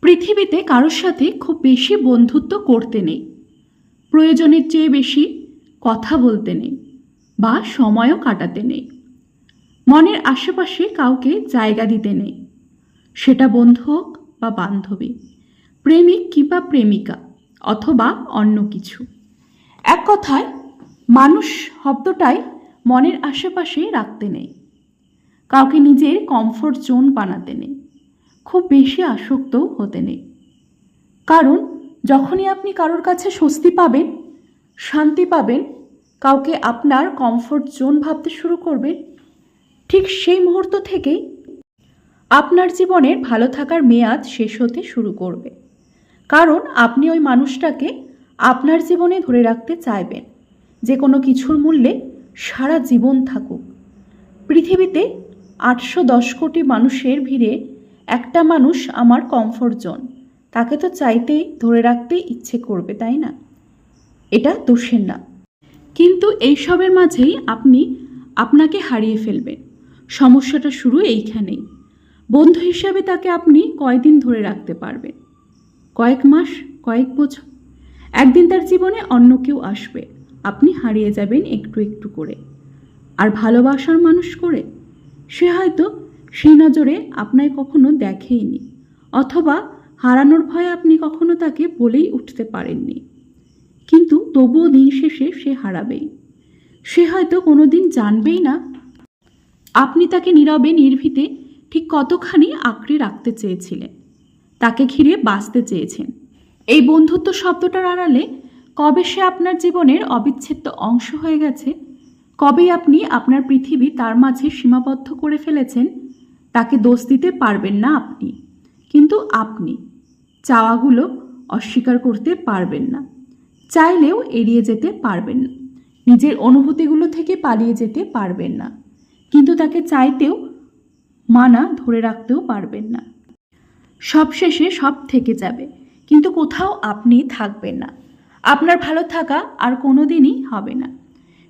পৃথিবীতে কারোর সাথে খুব বেশি বন্ধুত্ব করতে নেই, প্রয়োজনের চেয়ে বেশি কথা বলতে নেই বা সময়ও কাটাতে নেই। মনের আশেপাশে কাউকে জায়গা দিতে নেই, সেটা বন্ধু হোক বা বান্ধবী, প্রেমিক কিংবা প্রেমিকা অথবা অন্য কিছু। এক কথায় মানুষ শব্দটাই মনের আশেপাশে রাখতে নেই, কাউকে নিজের কমফোর্ট জোন বানাতে নেই, খুব বেশি আসক্তও হতে নেই। কারণ যখনই আপনি কারোর কাছে স্বস্তি পাবেন, শান্তি পাবেন, কাউকে আপনার কমফোর্ট জোন ভাবতে শুরু করবেন, ঠিক সেই মুহূর্ত থেকেই আপনার জীবনের ভালো থাকার মেয়াদ শেষ হতে শুরু করবে। কারণ আপনি ওই মানুষটাকে আপনার জীবনে ধরে রাখতে চাইবেন, যে কোনো কিছুর মূল্যে সারা জীবন থাকুক। পৃথিবীতে 810 কোটি মানুষের ভিড়ে একটা মানুষ আমার কমফোর্ট জোন, তাকে তো চাইতেই ধরে রাখতেই ইচ্ছে করবে, তাই না? এটা দোষের না, কিন্তু এইসবের মাঝেই আপনি আপনাকে হারিয়ে ফেলবেন। সমস্যাটা শুরু এইখানেই। বন্ধু হিসাবে তাকে আপনি কয়দিন ধরে রাখতে পারবেন? কয়েক মাস, কয়েক বছর? একদিন তার জীবনে অন্য কেউ আসবে, আপনি হারিয়ে যাবেন একটু একটু করে। আর ভালোবাসার মানুষ করে সে হয়তো সেই নজরে আপনায় কখনো দেখেইনি, অথবা হারানোর ভয়ে আপনি কখনো তাকে বলেই উঠতে পারেননি। কিন্তু তবুও দিন শেষে সে হারাবেই। সে হয়তো কোনো দিন জানবেই না আপনি তাকে নীরবে নির্ভীতে ঠিক কতখানি আঁকড়ে রাখতে চেয়েছিলেন, তাকে ঘিরে বাঁচতে চেয়েছেন। এই বন্ধুত্ব শব্দটার আড়ালে কবে সে আপনার জীবনের অবিচ্ছেদ্য অংশ হয়ে গেছে, কবেই আপনি আপনার পৃথিবী তার মাঝে সীমাবদ্ধ করে ফেলেছেন, তাকে দোষ দিতে পারবেন না আপনি। কিন্তু আপনি চাওয়াগুলো অস্বীকার করতে পারবেন না, চাইলেও এড়িয়ে যেতে পারবেন না, নিজের অনুভূতিগুলো থেকে পালিয়ে যেতে পারবেন না, কিন্তু তাকে চাইতেও মানা ধরে রাখতেও পারবেন না। সবশেষে সব থেকে যাবে, কিন্তু কোথাও আপনি থাকবেন না। আপনার ভালো থাকা আর কোনো দিনই হবে না।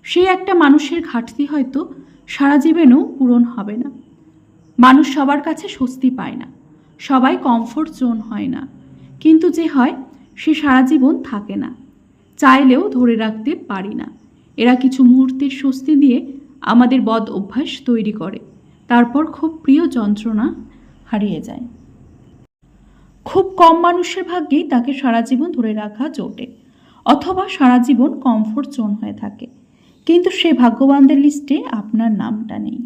সেই একটা মানুষের ঘাটতি হয়তো সারা জীবনেও পূরণ হবে না। মানুষ সবার কাছে স্বস্তি পায় না, সবাই কমফোর্ট জোন হয় না, কিন্তু যে হয় সে সারা জীবন থাকে না, চাইলেও ধরে রাখতে পারি না। এরা কিছু মুহূর্তের স্বস্তি দিয়ে আমাদের বদ অভ্যাস তৈরি করে, তারপর খুব প্রিয় যন্ত্রণা হারিয়ে যায়। খুব কম মানুষের ভাগ্যেই তাকে সারা জীবন ধরে রাখা জোটে, অথবা সারা জীবন কমফোর্ট জোন হয়ে থাকে, কিন্তু সে ভাগ্যবানদের লিস্টে আপনার নামটা নেই।